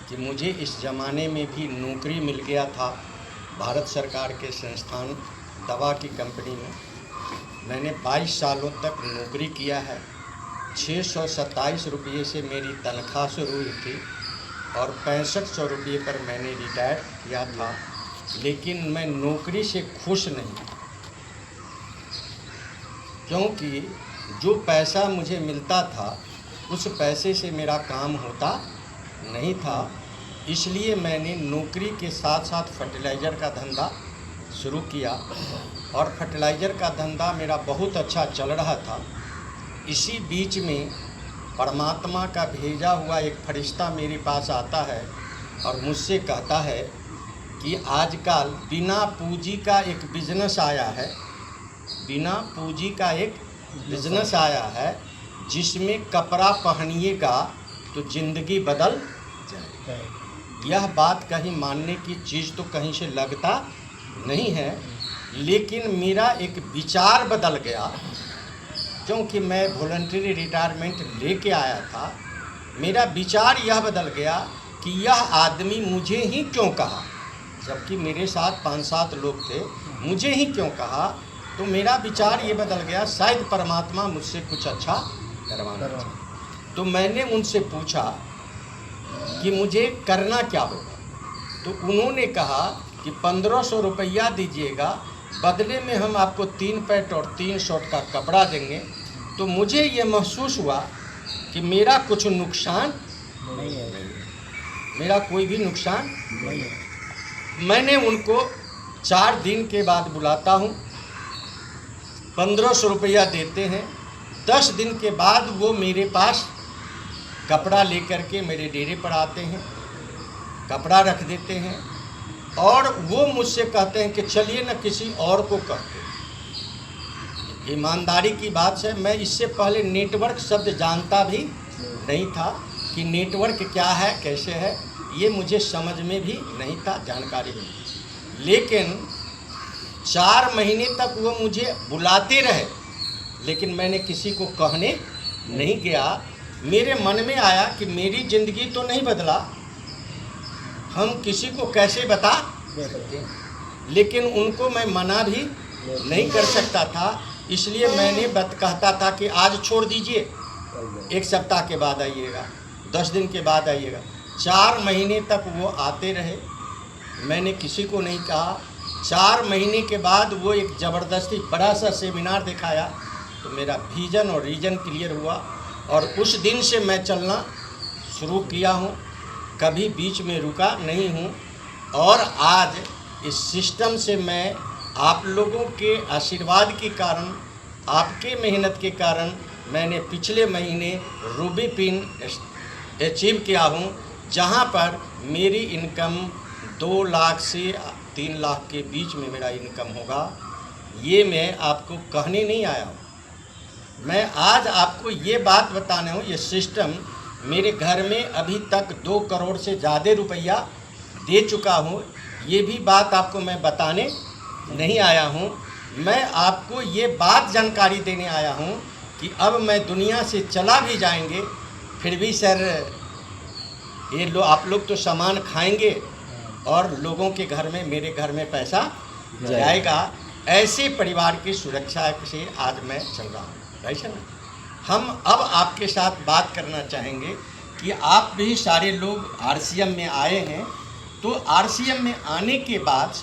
कि मुझे इस ज़माने में भी नौकरी मिल गया था भारत सरकार के संस्थान दवा की कंपनी में। मैंने 22 सालों तक नौकरी किया है। 627 रुपये से मेरी तनख्वाह शुरू हुई थी और 6500 रुपये पर मैंने रिटायर किया था, लेकिन मैं नौकरी से खुश नहीं, क्योंकि जो पैसा मुझे मिलता था उस पैसे से मेरा काम होता नहीं था। इसलिए मैंने नौकरी के साथ साथ फर्टिलाइज़र का धंधा शुरू किया और फर्टिलाइज़र का धंधा मेरा बहुत अच्छा चल रहा था। इसी बीच में परमात्मा का भेजा हुआ एक फरिश्ता मेरे पास आता है और मुझसे कहता है कि आजकल बिना पूंजी का एक बिज़नेस आया है, बिना पूंजी का एक बिज़नेस आया है जिसमें कपड़ा पहनिएगा तो ज़िंदगी बदल जाएगी। यह बात कहीं मानने की चीज़ तो कहीं से लगता नहीं है, लेकिन मेरा एक विचार बदल गया, क्योंकि मैं वॉलंटरी रिटायरमेंट लेके आया था। मेरा विचार यह बदल गया कि यह आदमी मुझे ही क्यों कहा, जबकि मेरे साथ 5-7 लोग थे, मुझे ही क्यों कहा। तो मेरा विचार ये बदल गया, शायद परमात्मा मुझसे कुछ अच्छा करवाना चाहे। तो मैंने उनसे पूछा कि मुझे करना क्या होगा। तो उन्होंने कहा कि 1500 रुपया दीजिएगा, बदले में हम आपको 3 पैंट और 3 शर्ट का कपड़ा देंगे। तो मुझे ये महसूस हुआ कि मेरा कुछ नुकसान नहीं है, मेरा कोई भी नुकसान नहीं है। मैंने उनको 4 दिन के बाद बुलाता हूँ, 1500 रुपया देते हैं। 10 दिन के बाद वो मेरे पास कपड़ा लेकर के मेरे डेरे पर आते हैं, कपड़ा रख देते हैं और वो मुझसे कहते हैं कि चलिए न किसी और को कहते। ईमानदारी की बात है, मैं इससे पहले नेटवर्क शब्द जानता भी नहीं था कि नेटवर्क क्या है, कैसे है, ये मुझे समझ में भी नहीं था, जानकारी नहीं। लेकिन 4 महीने तक वो मुझे बुलाते रहे, लेकिन मैंने किसी को कहने नहीं गया। मेरे मन में आया कि मेरी ज़िंदगी तो नहीं बदला, हम किसी को कैसे बता सकते, लेकिन उनको मैं मना भी नहीं कर सकता था। इसलिए मैंने कहता था कि आज छोड़ दीजिए, 1 सप्ताह के बाद आइएगा, 10 दिन के बाद आइएगा। 4 महीने तक वो आते रहे, मैंने किसी को नहीं कहा। 4 महीने के बाद वो एक ज़बरदस्ती बड़ा सा सेमिनार दिखाया, तो मेरा विज़न और रीजन क्लियर हुआ और उस दिन से मैं चलना शुरू किया हूँ, कभी बीच में रुका नहीं हूँ। और आज इस सिस्टम से मैं आप लोगों के आशीर्वाद के कारण, आपके मेहनत के कारण मैंने पिछले महीने रूबी पिन अचीव किया हूँ, जहाँ पर मेरी इनकम 2 लाख से 3 लाख के बीच में मेरा इनकम होगा। ये मैं आपको कहने नहीं आया हूँ, मैं आज आपको ये बात बताने हूँ। ये सिस्टम मेरे घर में अभी तक 2 करोड़ से ज़्यादा रुपया दे चुका हूँ। ये भी बात आपको मैं बताने नहीं आया हूँ, मैं आपको ये बात जानकारी देने आया हूँ कि अब मैं दुनिया से चला भी जाएंगे, फिर भी सर ये आप लोग तो सामान खाएंगे और लोगों के घर में, मेरे घर में पैसा जाएगा। ऐसे परिवार की सुरक्षा से आज मैं चल रहा हूँ, ऐसा ना। हम अब आपके साथ बात करना चाहेंगे कि आप भी सारे लोग RCM में आए हैं, तो RCM में आने के बाद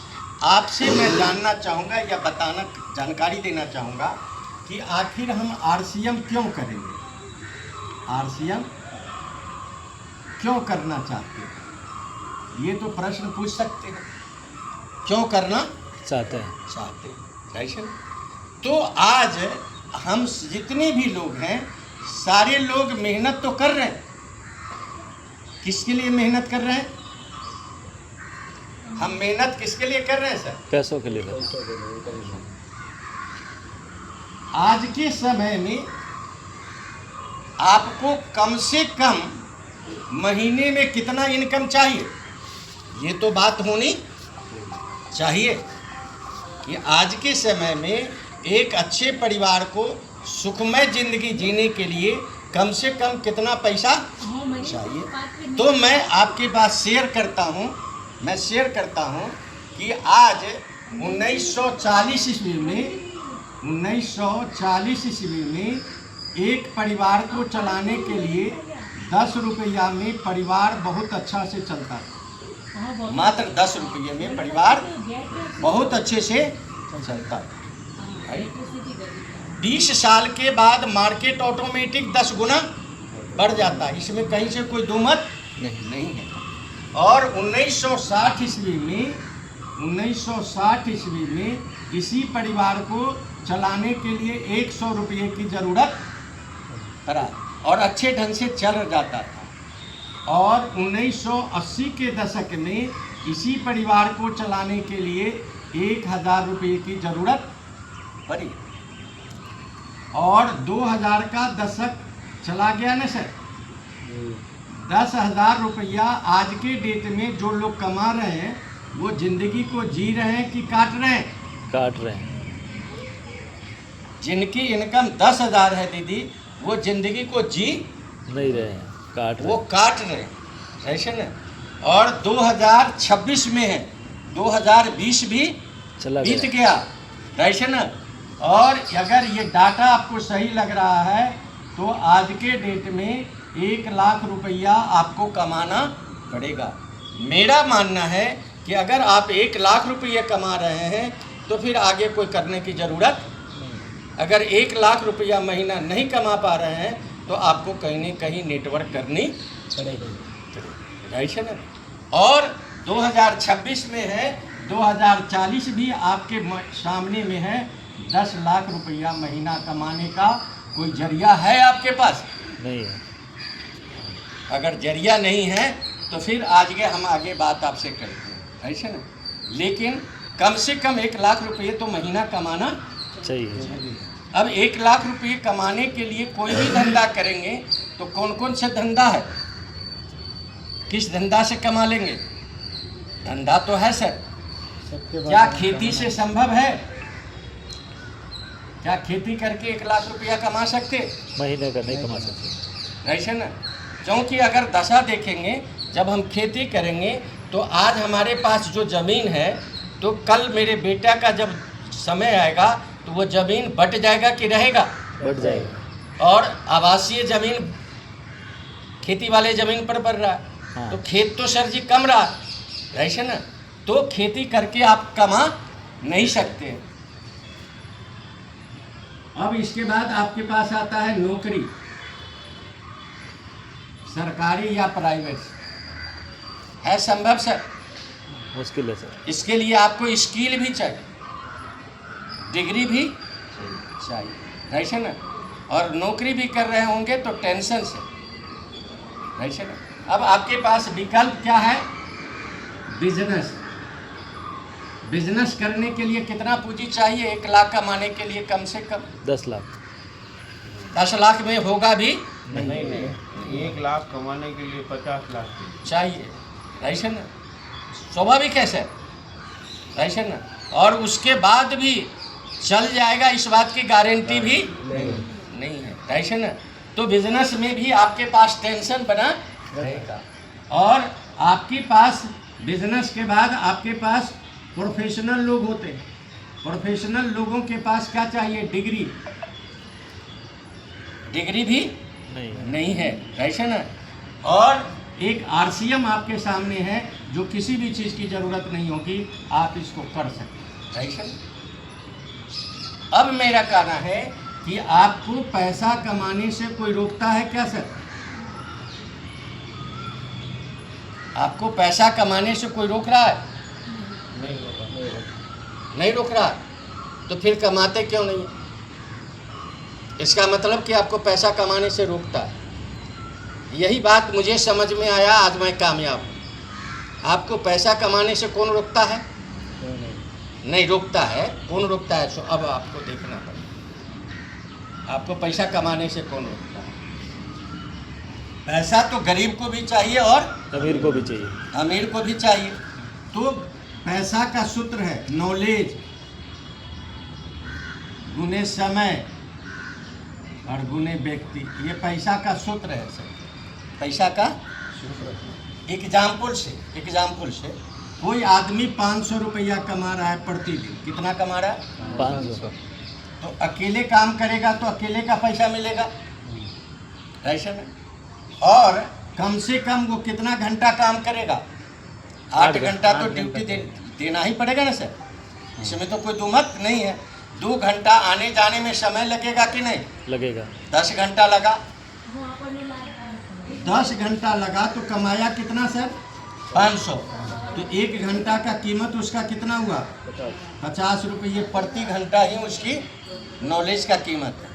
आपसे मैं जानना चाहूँगा या जानकारी देना चाहूँगा कि आखिर हम RCM क्यों करेंगे, RCM क्यों करना चाहते हैं। ये तो प्रश्न पूछ सकते हैं, क्यों करना चाहते हैं, ऐसा। तो आज हम जितने भी लोग हैं, सारे लोग मेहनत तो कर रहे हैं। किसके लिए मेहनत कर रहे हैं? हम मेहनत किसके लिए कर रहे हैं सर? पैसों के लिए। आज के समय में आपको कम से कम महीने में कितना इनकम चाहिए, ये तो बात होनी चाहिए कि आज के समय में एक अच्छे परिवार को सुखमय जिंदगी जीने के लिए कम से कम कितना पैसा चाहिए। तो मैं आपके पास शेयर करता हूँ कि आज 1940 ईस्वी में एक परिवार को चलाने के लिए 10 रुपया में परिवार बहुत अच्छा से चलता था। मात्र 10 रुपये में परिवार बहुत अच्छे से चलता था। 20 साल के बाद मार्केट ऑटोमेटिक 10 गुना बढ़ जाता है, इसमें कहीं से कोई दो मत नहीं है। और 1960 ईस्वी में इसी परिवार को चलाने के लिए 100 रुपये की ज़रूरत पड़ा और अच्छे ढंग से चल जाता था। और 1980 के दशक में इसी परिवार को चलाने के लिए 1000 रुपये की ज़रूरत पड़ी। और 2000 का दशक चला गया ना सर। 10,000 रुपया आज के डेट में जो लोग कमा रहे हैं वो जिंदगी को जी रहे हैं कि काट रहे हैं? काट रहे हैं। जिनकी इनकम 10,000 है दीदी, वो जिंदगी को जी नहीं रहे हैं, काट रहे वो काट रहे हैं, ऐसे ना। और 2026 में है, 2020 भी बीत गया, ऐसे ना। और अगर ये डाटा आपको सही लग रहा है तो आज के डेट में 1 लाख रुपया आपको कमाना पड़ेगा। मेरा मानना है कि अगर आप 1 लाख रुपये कमा रहे हैं तो फिर आगे कोई करने की ज़रूरत। अगर 1 लाख रुपया महीना नहीं कमा पा रहे हैं तो आपको कहीं न कहीं नेटवर्क करनी पड़ेगी, ऐसे ना। और 2026 में है, 2040 भी आपके सामने में है। 10 लाख रुपया महीना कमाने का कोई जरिया है आपके पास? नहीं है। अगर जरिया नहीं है तो फिर आज के हम आगे बात आपसे करते हैं, ऐसे ना। लेकिन कम से कम 1 लाख रुपये तो महीना कमाना चाहिए। अब 1 लाख रुपये कमाने के लिए कोई भी धंधा करेंगे तो कौन कौन सा धंधा है, किस धंधा से कमा लेंगे? धंधा तो है सर, क्या खेती से संभव है? क्या खेती करके 1 लाख रुपया कमा सकते? महीने का नहीं कमा सकते, ऐसे ना। क्योंकि अगर दशा देखेंगे, जब हम खेती करेंगे तो आज हमारे पास जो ज़मीन है, तो कल मेरे बेटा का जब समय आएगा तो वो ज़मीन बट जाएगा कि रहेगा? बढ़ जाएगा। और आवासीय ज़मीन खेती वाले ज़मीन पर बढ़ रहा है। हाँ। तो खेत तो सर जी कम रहा, ऐसे ना। तो खेती करके आप कमा नहीं सकते। अब इसके बाद आपके पास आता है नौकरी, सरकारी या प्राइवेट। है संभव सर? मुश्किल है सर। इसके लिए आपको स्किल भी चाहिए, डिग्री भी चाहिए, ऐसे ना। और नौकरी भी कर रहे होंगे तो टेंशन से, ऐसे ना। अब आपके पास विकल्प क्या है? बिजनेस। बिजनेस करने के लिए कितना पूंजी चाहिए? 1 लाख कमाने के लिए कम से कम 10 लाख। 10 लाख में होगा भी नहीं, 1 लाख कमाने के लिए 50 लाख चाहिए, ऐसे ना। स्वाभाविक है सर, ऐसे ना। और उसके बाद भी चल जाएगा, इस बात की गारंटी भी नहीं है, ऐसे ना। तो बिजनेस में भी आपके पास टेंशन बना रहेगा। और आपके पास बिजनेस के बाद आपके पास प्रोफेशनल लोग होते हैं। प्रोफेशनल लोगों के पास क्या चाहिए? डिग्री। डिग्री भी नहीं है, ऐसे ना। और एक RCM आपके सामने है जो किसी भी चीज़ की ज़रूरत नहीं होगी, आप इसको कर सकते, ऐसे ना। अब मेरा कहना है कि आपको पैसा कमाने से कोई रोकता है क्या सर? आपको पैसा कमाने से कोई रोक रहा है? नहीं रोक रहा। तो फिर कमाते क्यों नहीं? इसका मतलब कि आपको पैसा कमाने से रोकता है। यही बात मुझे समझ में आया, आज मैं कामयाब हूँ। आपको पैसा कमाने से कौन रोकता है? नहीं रोकता है। कौन रोकता है? सो अब आपको देखना पड़ेगा, आपको पैसा कमाने से कौन रोकता है। पैसा तो गरीब को भी चाहिए और अमीर को भी चाहिए, अमीर को भी चाहिए। तो पैसा का सूत्र है नॉलेज गुने समय अड़गुने व्यक्ति, ये पैसा का सूत्र है सर, पैसा का एग्जाम्पल से कोई आदमी 500 रुपया कमा रहा है प्रतिदिन, कितना कमा रहा है? 500। तो अकेले काम करेगा तो अकेले का पैसा मिलेगा, ऐसा ना? और कम से कम वो कितना घंटा काम करेगा? 8 घंटा तो ड्यूटी देना ही पड़ेगा ना सर, इसमें तो कोई दो मत नहीं है। 2 घंटा आने जाने में समय लगेगा कि नहीं लगेगा? 10 घंटा लगा, 10 घंटा लगा तो कमाया कितना सर? 500। तो 1 घंटा का कीमत उसका कितना हुआ? 50 रुपये प्रति घंटा ही उसकी नॉलेज का कीमत है।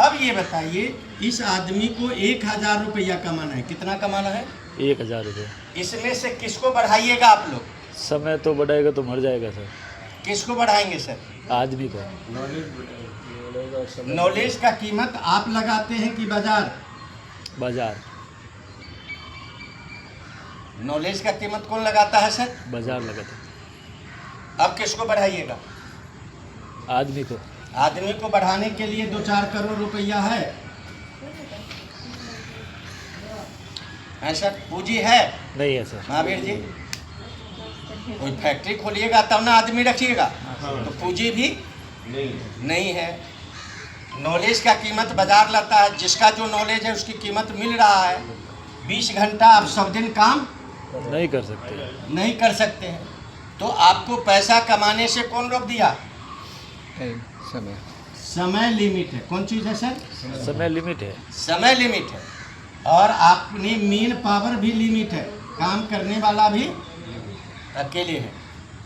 अब ये बताइए, इस आदमी को 1000 रुपया कमाना है, कितना कमाना है? 1000 रुपये। इसमें से किसको बढ़ाइएगा आप लोग? समय तो बढ़ाएगा तो मर जाएगा सर। किसको बढ़ाएंगे सर? आदमी को। नॉलेज का कीमत आप लगाते हैं कि बाजार? बाजार। नॉलेज का कीमत कौन लगाता है सर? बाजार लगाते। अब किसको बढ़ाइएगा? आदमी को। आदमी को बढ़ाने के लिए 2-4 करोड़ रुपया है सर? पूंजी है? नहीं है सर। महावीर जी, कोई फैक्ट्री खोलिएगा तब ना आदमी रखिएगा, तो पूंजी भी नहीं है। नॉलेज का कीमत बाजार लाता है, जिसका जो नॉलेज है उसकी कीमत मिल रहा है। 20 घंटा आप सब दिन काम नहीं कर सकते। नहीं कर सकते हैं, तो आपको पैसा कमाने से कौन रोक दिया? समय लिमिट है। कौन चीज़ है सर? समय लिमिट है। समय लिमिट है, और आपने मेन पावर भी लिमिट है, काम करने वाला भी अकेले है।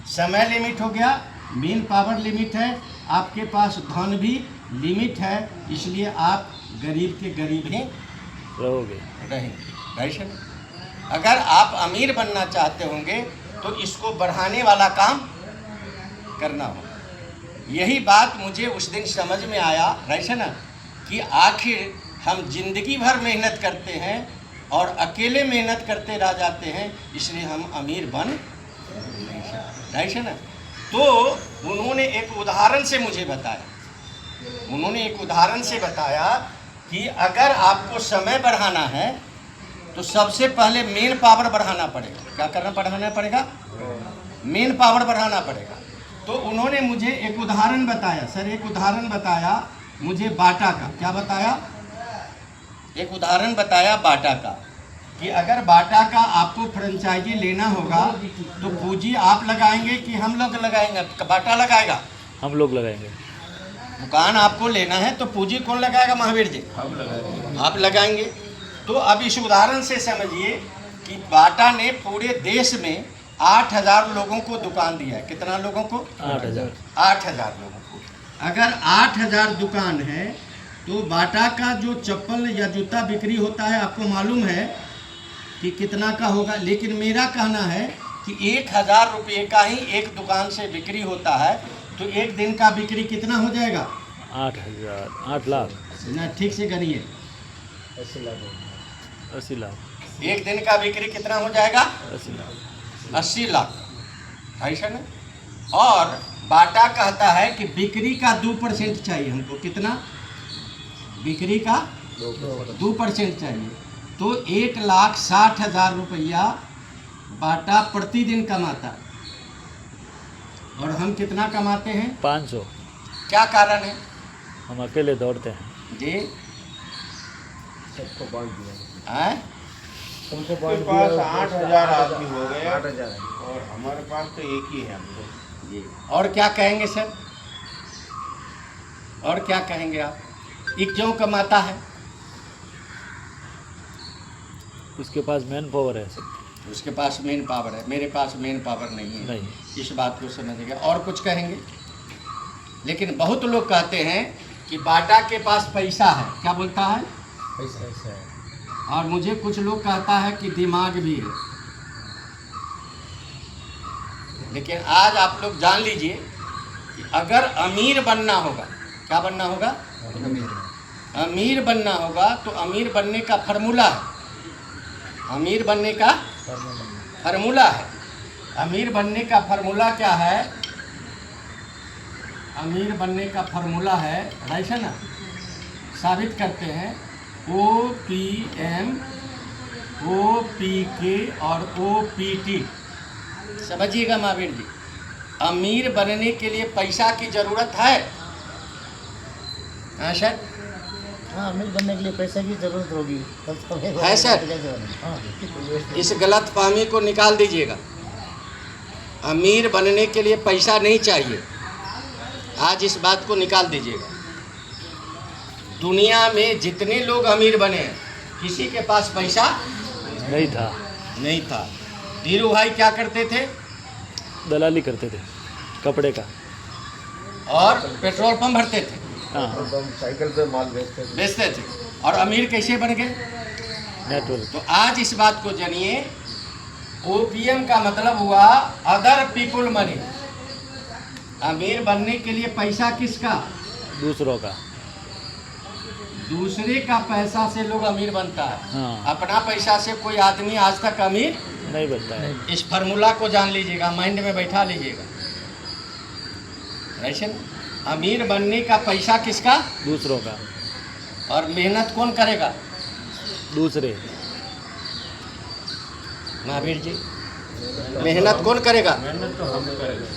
समय लिमिट हो गया, मेन पावर लिमिट है, आपके पास धन भी लिमिट है, इसलिए आप गरीब के गरीब ही रहोगे। रहेंगे। ऐसे में अगर आप अमीर बनना चाहते होंगे तो इसको बढ़ाने वाला काम करना होगा। यही बात मुझे उस दिन समझ में आया, ऐसे ना, कि आखिर हम जिंदगी भर मेहनत करते हैं और अकेले मेहनत करते रह जाते हैं, इसलिए हम अमीर बन नहीं सकते, ऐसे ना। तो उन्होंने एक उदाहरण से मुझे बताया, कि अगर आपको समय बढ़ाना है तो सबसे पहले मेन पावर बढ़ाना पड़ेगा। क्या बढ़ाना पड़ेगा? मेन पावर बढ़ाना पड़ेगा। तो उन्होंने मुझे एक उदाहरण बताया सर, एक उदाहरण बताया मुझे बाटा का। क्या बताया? एक उदाहरण बताया बाटा का, कि अगर बाटा का आपको फ्रेंचाइजी लेना होगा तो पूंजी आप लगाएंगे कि हम लोग लगाएंगे? बाटा लगाएगा? हम लोग लगाएंगे। दुकान आपको लेना है तो पूंजी कौन लगाएगा महावीर जी? आप लगाएंगे। तो अब इस उदाहरण से समझिए कि बाटा ने पूरे देश में 8000 लोगों को दुकान दिया है। कितना लोगों को? 8000। 8000 लोगों को। अगर 8000 दुकान है तो बाटा का जो चप्पल या जूता बिक्री होता है, आपको मालूम है कि कितना का होगा। लेकिन मेरा कहना है कि 1000 रुपये का ही एक दुकान से बिक्री होता है, तो एक दिन का बिक्री कितना हो जाएगा? 8000। 8 लाख। ना, ठीक से गनिए। 80 लाख। एक दिन का बिक्री कितना हो जाएगा? 80 लाख। 80 लाख, ऐसा ना। और बाटा कहता है कि बिक्री का 2% चाहिए हमको। कितना? बिक्री का 2% चाहिए। तो 1,60,000 रुपया बाटा प्रतिदिन कमाता है, और हम कितना कमाते हैं? 500। क्या कारण है? हम अकेले दौड़ते हैं जी। सबको बांट दिया। हैं? उनके पास 8000 आदमी हो गए, 8000, और हमारे पास तो एक ही है हमको। जी। और क्या कहेंगे सर? और क्या कहेंगे आप? ये क्यों कमाता है? उसके पास मैन पावर है सर। उसके पास मेन पावर है, मेरे पास मेन पावर नहीं है। नहीं। इस बात को समझिएगा। और कुछ कहेंगे? लेकिन बहुत लोग कहते हैं कि बाटा के पास पैसा है। क्या बोलता है? पैसा है। और मुझे कुछ लोग कहता है कि दिमाग भी है। लेकिन आज आप लोग जान लीजिए कि अगर अमीर बनना होगा, क्या बनना होगा? अमीर बनना होगा तो अमीर बनने का फार्मूला है। अमीर बनने का फार्मूला है। अमीर बनने का फार्मूला क्या है? अमीर बनने का फार्मूला है, ऐसा ना, साबित करते हैं OPM, OPK और OPT। समझिएगा महावीर जी, अमीर बनने के लिए पैसा की ज़रूरत है। हाँ सर, हाँ, अमीर बनने के लिए पैसे की जरूरत होगी। है सर। हाँ, इस गलत फहमी को निकाल दीजिएगा। अमीर बनने के लिए पैसा नहीं चाहिए, आज इस बात को निकाल दीजिएगा। दुनिया में जितने लोग अमीर बने हैं, किसी के पास पैसा नहीं था। धीरू भाई क्या करते थे? दलाली करते थे कपड़े का। और पेट्रोल पंप भरते थे, हाँ, साइकिल पे माल बेचते थे। और अमीर कैसे बन गए? नेटवर्क। तो आज इस बात को जानिए, OPM का मतलब हुआ अदर पीपुल मनी। अमीर बनने के लिए पैसा किसका? दूसरों का। दूसरे का पैसा से लोग अमीर बनता है। हाँ। अपना पैसा से कोई आदमी आज तक अमीर नहीं बनता है। इस फार्मूला को जान लीजिएगा, माइंड में बैठा लीजिएगा। ऐसे ना, अमीर बनने का पैसा किसका? दूसरों का। और मेहनत कौन करेगा? दूसरे। महावीर जी, मेहनत कौन करेगा? मेहनत तो हम करेंगे,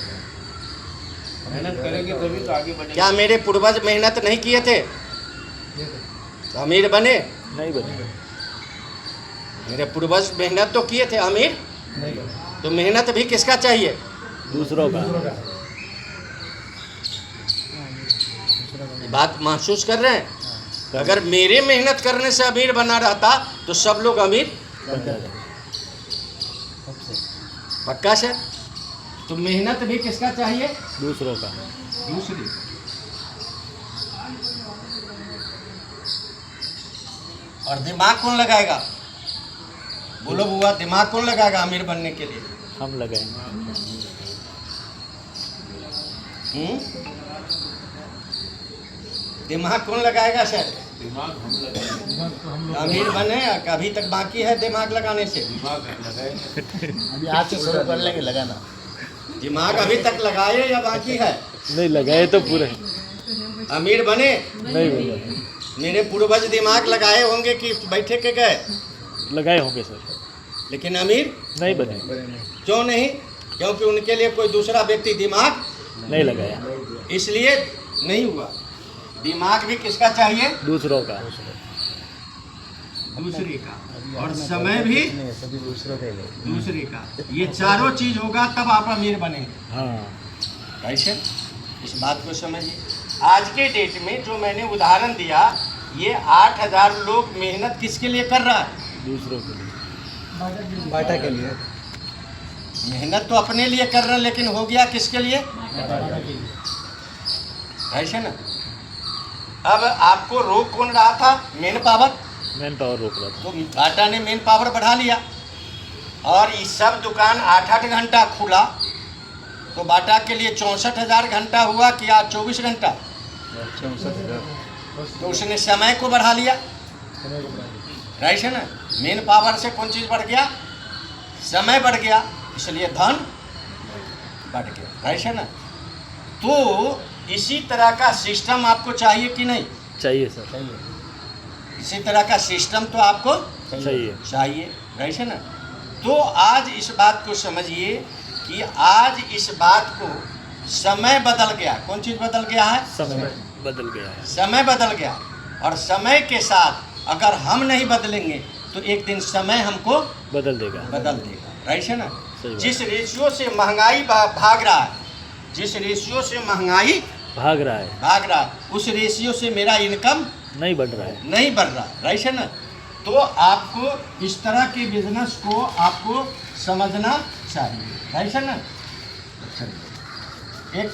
मेहनत करेंगे तभी तो आगे बढ़ेंगे। क्या मेरे पूर्वज मेहनत नहीं किए थे तो अमीर बने? नहीं बने। मेरे पूर्वज मेहनत तो किए थे, अमीर तो मेहनत भी किसका चाहिए? दूसरों का। बात महसूस कर रहे हैं? अगर मेरे मेहनत करने से अमीर बना रहता तो सब लोग अमीर बन जाते। पक्का से। तो मेहनत भी किसका चाहिए? दूसरों का। दूसरी। और दिमाग कौन लगाएगा? बोलो बुआ, दिमाग कौन लगाएगा अमीर बनने के लिए? हम लगाएंगे। दिमाग कौन लगाएगा सर? दिमाग हम लगाएंगे, अमीर बने अभी तक बाकी है दिमाग लगाने से। दिमाग लगाएंगे। अभी आज से शुरू कर लेंगे लगाना। दिमाग अभी तक लगाए या बाकी है? नहीं लगाए तो पूरे। अमीर बने? नहीं बने। मेरे पूर्वज दिमाग लगाए होंगे कि बैठे के गए, लगाए होंगे सर, लेकिन अमीर नहीं बने। क्यों नहीं? क्योंकि उनके लिए कोई दूसरा व्यक्ति दिमाग नहीं लगाया। इसलिए नहीं हुआ। दिमाग भी किसका चाहिए? दूसरों का। दूसरे का। और समय भी सभी दूसरों के लिए। दूसरे का। ये चारों चीज होगा तब आप अमीर बनेंगे। हाँ। कैसे? इस बात को समझिए। आज के डेट में जो मैंने उदाहरण दिया, ये 8000 लोग मेहनत किसके लिए कर रहा है? दूसरों के लिए। बाटा के लिए। मेहनत तो अपने लिए कर रहे हैं, लेकिन हो गया किसके लिए? ऐसे ना। अब आपको रोक कौन रहा था? Main power. मैन पावर रोक रहा था। तो बाटा ने मेन पावर बढ़ा लिया और ये सब दुकान 8-8 घंटा खुला, तो बाटा के लिए 64,000 घंटा हुआ कि आज 24 घंटा। तो उसने समय को बढ़ा लिया। राइट है ना। मेन पावर से कौन चीज़ बढ़ गया? समय बढ़ गया, इसलिए धन बढ़ गया। राइट है ना। तो इसी तरह का सिस्टम आपको चाहिए कि नहीं? चाहिए सर। इसी तरह का सिस्टम तो आपको चाहिए। राइट है ना। तो आज इस बात को समझिए कि आज इस बात को समय बदल गया। कौन चीज़ बदल गया है? समय बदल गया है। समय बदल गया। और समय के साथ अगर हम नहीं बदलेंगे तो एक दिन समय हमको बदल देगा। राइट है ना। सही बात। जिस रेशियो से महंगाई भाग रहा है, जिस रेशियो से महंगाई भाग रहा है, उस रेशियो से मेरा इनकम नहीं बढ़ रहा है। नहीं बढ़ रहा। राइट है ना। तो आपको इस तरह के बिजनेस को आपको समझना चाहिए। राइट है ना। एक